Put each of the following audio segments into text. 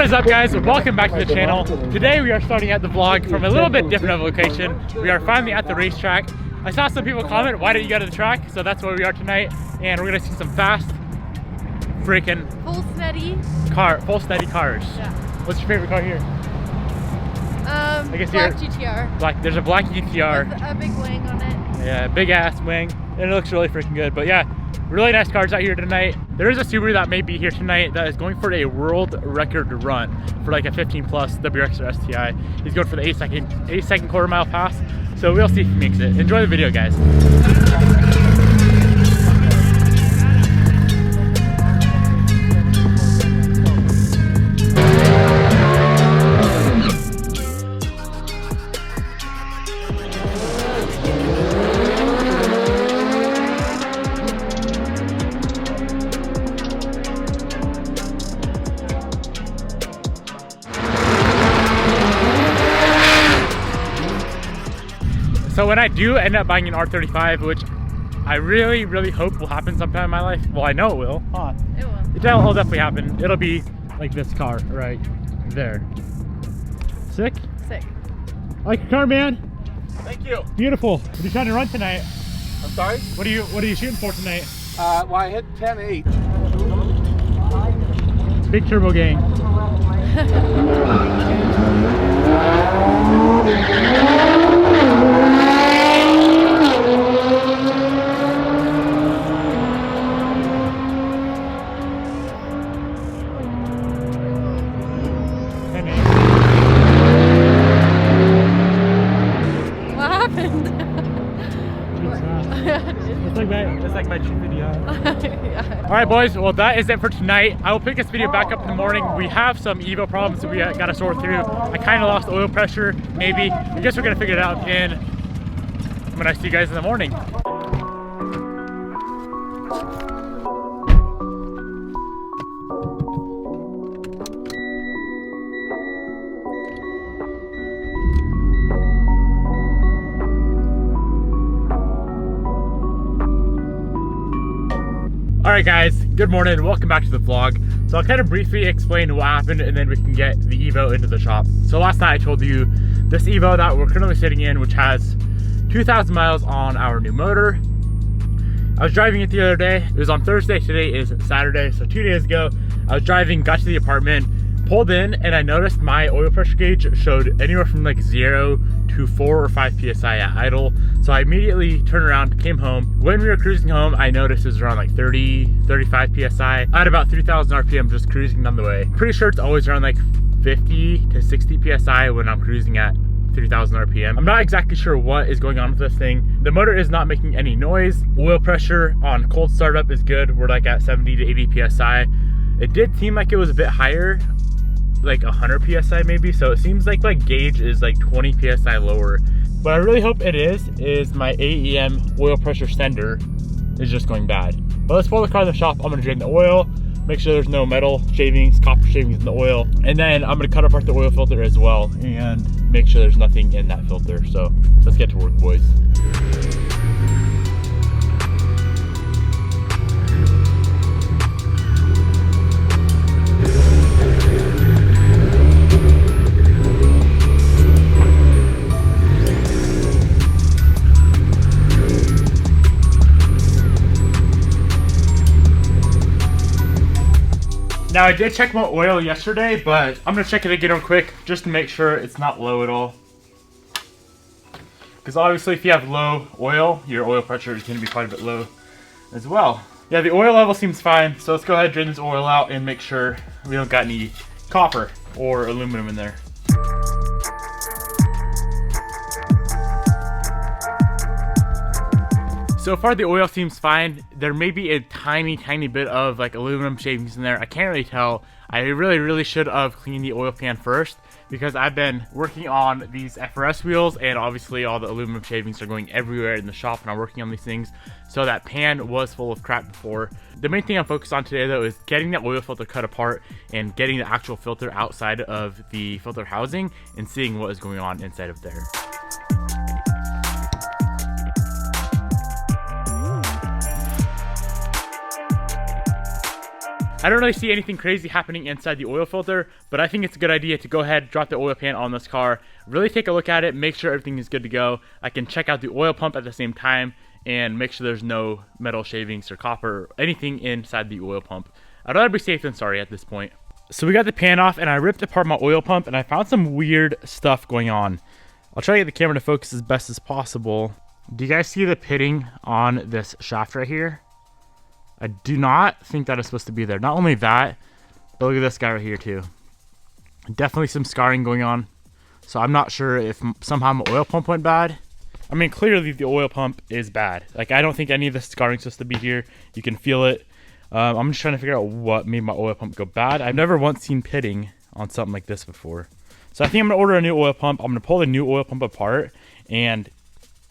What is up, guys? Welcome back to the channel. Today we are starting out the vlog from a little bit different of a location. We are finally at the racetrack. I saw some people comment, why didn't you go to the track? So that's where we are tonight, and we're gonna see some fast freaking full steady cars. Yeah. What's your favorite car here? I guess black GTR. There's a black GTR. With a big wing on it. Yeah, big ass wing, and it looks really freaking good. But yeah, really nice cars out here tonight. There is a Subaru that may be here tonight that is going for a world record run for like a 15 plus WRX or STI. He's going for the 8 second quarter mile pass. So we'll see if he makes it. Enjoy the video, guys. So when I do end up buying an R35, which I really, really hope will happen sometime in my life. Well, I know it will. Huh? It will. It'll definitely happen. It'll be like this car right there. Sick? Sick. I like your car, man. Thank you. Beautiful. What are you trying to run tonight? I'm sorry? What are you shooting for tonight? Well, I hit 10.8. Big turbo gang. What happened? It's like my cheap video. Yeah. All right, boys. Well, that is it for tonight. I will pick this video back up in the morning. We have some Evo problems that we got to sort through. I kind of lost oil pressure, maybe. I guess we're gonna figure it out when I see you guys in the morning. Alright guys, good morning, welcome back to the vlog. So I'll kind of briefly explain what happened and then we can get the Evo into the shop. So last night I told you this Evo that we're currently sitting in, which has 2,000 miles on our new motor. I was driving it the other day. It was on Thursday, today is Saturday, so 2 days ago. I was driving, got to the apartment, pulled in, and I noticed my oil pressure gauge showed anywhere from like 0 to 4 or 5 PSI at idle. So I immediately turned around, came home. When we were cruising home, I noticed it was around like 30, 35 PSI. I had about 3,000 RPM just cruising on the way. Pretty sure it's always around like 50 to 60 PSI when I'm cruising at 3,000 RPM. I'm not exactly sure what is going on with this thing. The motor is not making any noise. Oil pressure on cold startup is good. We're like at 70 to 80 PSI. It did seem like it was a bit higher, like 100 PSI maybe. So it seems like my gauge is like 20 PSI lower. What I really hope it is my AEM oil pressure sender is just going bad. But let's pull the car in the shop. I'm gonna drain the oil, make sure there's no metal shavings, copper shavings in the oil. And then I'm gonna cut apart the oil filter as well and make sure there's nothing in that filter. So let's get to work, boys. Now I did check my oil yesterday, but I'm gonna check it again real quick just to make sure it's not low at all. Because obviously if you have low oil, your oil pressure is gonna be quite a bit low as well. Yeah, the oil level seems fine, so let's go ahead and drain this oil out and make sure we don't got any copper or aluminum in there. So far the oil seems fine. There may be a tiny bit of like aluminum shavings in there. I can't really tell. I really should have cleaned the oil pan first because I've been working on these FRS wheels and obviously all the aluminum shavings are going everywhere in the shop and I'm working on these things. So that pan was full of crap before. The main thing I'm focused on today though is getting the oil filter cut apart and getting the actual filter outside of the filter housing and seeing what is going on inside of there. I don't really see anything crazy happening inside the oil filter, but I think it's a good idea to go ahead, drop the oil pan on this car, really take a look at it, make sure everything is good to go. I can check out the oil pump at the same time and make sure there's no metal shavings or copper or anything inside the oil pump. I'd rather be safe than sorry at this point. So we got the pan off and I ripped apart my oil pump and I found some weird stuff going on. I'll try to get the camera to focus as best as possible. Do you guys see the pitting on this shaft right here? I do not think that is supposed to be there. Not only that, but look at this guy right here too. Definitely some scarring going on. So I'm not sure if somehow my oil pump went bad. I mean, clearly the oil pump is bad. Like, I don't think any of the scarring's supposed to be here. You can feel it. I'm just trying to figure out what made my oil pump go bad. I've never once seen pitting on something like this before. So I think I'm gonna order a new oil pump. I'm gonna pull the new oil pump apart and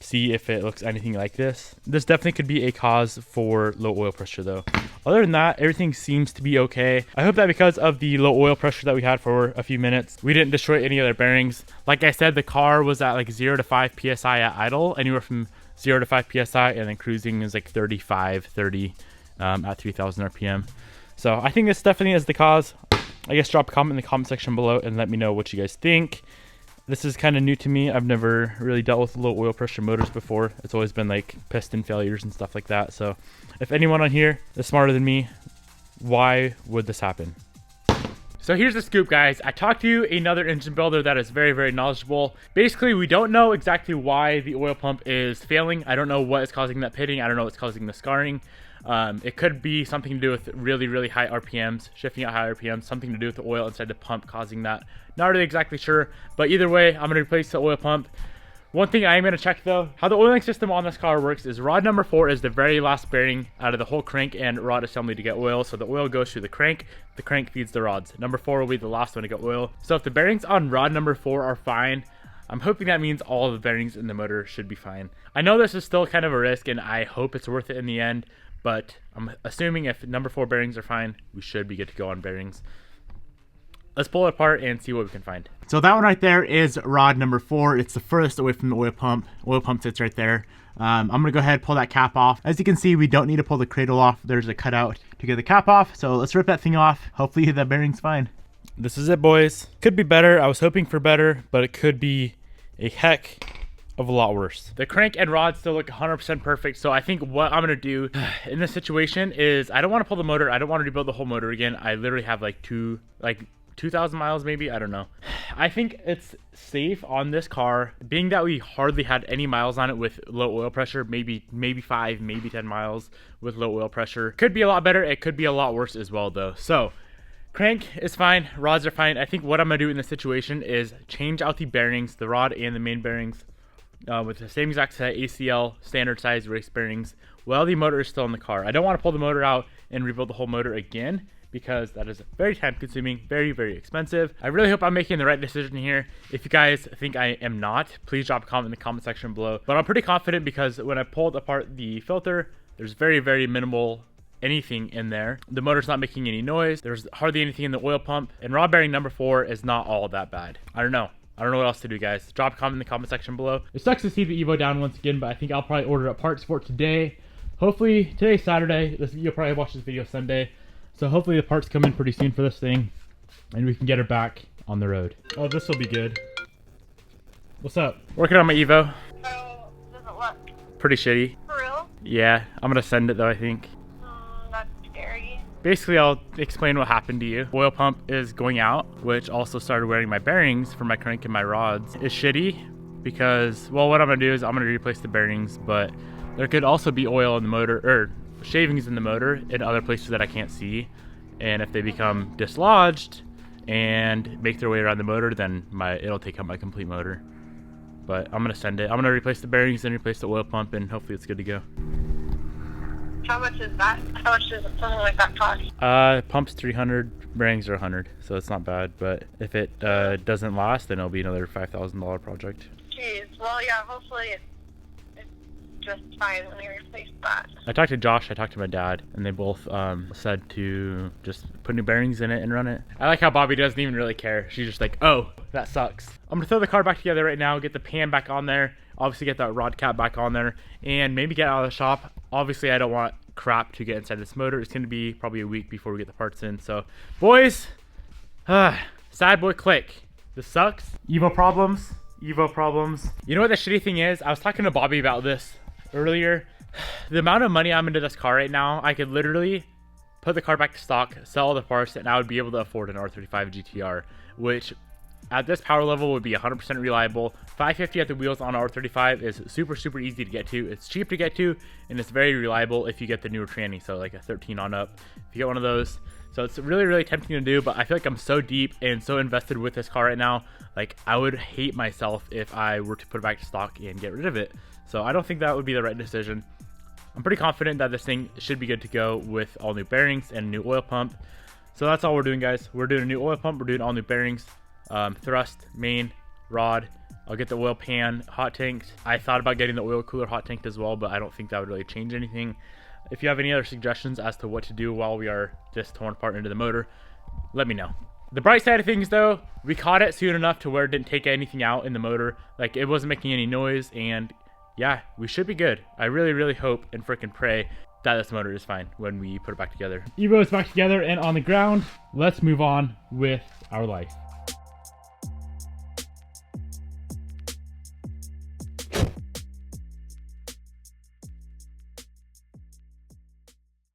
see if it looks anything like this. This definitely could be a cause for low oil pressure though. Other than that, everything seems to be okay. I hope that because of the low oil pressure that we had for a few minutes, we didn't destroy any other bearings. Like I said, the car was at like 0 to 5 PSI at idle, anywhere from 0 to 5 PSI, and then cruising is like 35, 30 at 3000 RPM. So I think this definitely is the cause. I guess drop a comment in the comment section below and let me know what you guys think. This is kind of new to me. I've never really dealt with low oil pressure motors before. It's always been like piston failures and stuff like that. So if anyone on here is smarter than me, why would this happen? So here's the scoop, guys. I talked to another engine builder that is very, very knowledgeable. Basically, we don't know exactly why the oil pump is failing. I don't know what is causing that pitting. I don't know what's causing the scarring. It could be something to do with really, really high RPMs, shifting at high RPMs, something to do with the oil inside the pump causing that. Not really exactly sure, but either way, I'm going to replace the oil pump. One thing I am going to check though, how the oiling system on this car works is rod number 4 is the very last bearing out of the whole crank and rod assembly to get oil. So the oil goes through the crank feeds the rods. Number 4 will be the last one to get oil. So if the bearings on rod number 4 are fine, I'm hoping that means all of the bearings in the motor should be fine. I know this is still kind of a risk and I hope it's worth it in the end, but I'm assuming if number 4 bearings are fine, we should be good to go on bearings. Let's pull it apart and see what we can find. So that one right there is rod number 4. It's the furthest away from the oil pump. Oil pump sits right there. I'm gonna go ahead and pull that cap off. As you can see, we don't need to pull the cradle off. There's a cutout to get the cap off. So let's rip that thing off. Hopefully the bearing's fine. This is it, boys. Could be better. I was hoping for better, but it could be a heck of a lot worse. The crank and rod still look 100% perfect. So I think what I'm gonna do in this situation is I don't want to pull the motor. I don't want to rebuild the whole motor again. I literally have like 2,000 miles maybe, I don't know. I think it's safe on this car, being that we hardly had any miles on it with low oil pressure, maybe 5, maybe 10 miles with low oil pressure. Could be a lot better, it could be a lot worse as well though. So crank is fine, rods are fine. I think what I'm gonna do in this situation is change out the bearings, the rod and the main bearings, with the same exact set, ACL, standard size race bearings, while the motor is still in the car. I don't want to pull the motor out and rebuild the whole motor again, because that is very time consuming, very, very expensive. I really hope I'm making the right decision here. If you guys think I am not, please drop a comment in the comment section below. But I'm pretty confident because when I pulled apart the filter, there's very, very minimal anything in there. The motor's not making any noise. There's hardly anything in the oil pump. And rod bearing number 4 is not all that bad. I don't know what else to do, guys. Drop a comment in the comment section below. It sucks to see the Evo down once again, but I think I'll probably order a parts for it today. Hopefully, today's Saturday. You'll probably watch this video Sunday. So hopefully the parts come in pretty soon for this thing and we can get her back on the road. Oh, this will be good. What's up? Working on my Evo. So, does it look pretty shitty? for real? Yeah, I'm gonna send it though, I think. That's scary. Basically, I'll explain what happened to you. Oil pump is going out, which also started wearing my bearings for my crank and my rods. It's shitty because, well, what I'm gonna do is I'm gonna replace the bearings, but there could also be oil in the motor, or shavings in the motor in other places that I can't see, and if they become dislodged and make their way around the motor, then it'll take out my complete motor. But I'm gonna send it. I'm gonna replace the bearings and replace the oil pump, and hopefully it's good to go. How much is that? How much does something like that cost? Pump's 300, bearings are 100, so it's not bad. But if it doesn't last, then it'll be another $5,000 project. Jeez. Well, yeah. Hopefully it's just fine when you replace that. I talked to Josh, I talked to my dad, and they both said to just put new bearings in it and run it. I like how Bobby doesn't even really care. She's just like, oh, that sucks. I'm gonna throw the car back together right now, get the pan back on there, obviously get that rod cap back on there, and maybe get out of the shop. Obviously, I don't want crap to get inside this motor. It's going to be probably a week before we get the parts in. So, boys, sad boy click. This sucks. Evo problems. Evo problems. You know what the shitty thing is? I was talking to Bobby about this earlier. The amount of money I'm into this car right now, I could literally put the car back to stock, sell all the parts, and I would be able to afford an R35 GTR, which at this power level would be 100% reliable. 550 at the wheels on R35 is super, super easy to get to. It's cheap to get to, and it's very reliable if you get the newer tranny, so like a 13 on up. If you get one of those, so it's really, really tempting to do, but I feel like I'm so deep and so invested with this car right now. Like, I would hate myself if I were to put it back to stock and get rid of it. So I don't think that would be the right decision. I'm pretty confident that this thing should be good to go with all new bearings and new oil pump. So that's all we're doing, guys. We're doing a new oil pump. We're doing all new bearings, thrust, main, rod. I'll get the oil pan hot tanked. I thought about getting the oil cooler hot tanked as well, but I don't think that would really change anything. If you have any other suggestions as to what to do while we are this torn apart into the motor, let me know. The bright side of things, though, we caught it soon enough to where it didn't take anything out in the motor. Like, it wasn't making any noise, and yeah, we should be good. I really, really hope and freaking pray that this motor is fine when we put it back together. Evo is back together and on the ground. Let's move on with our life.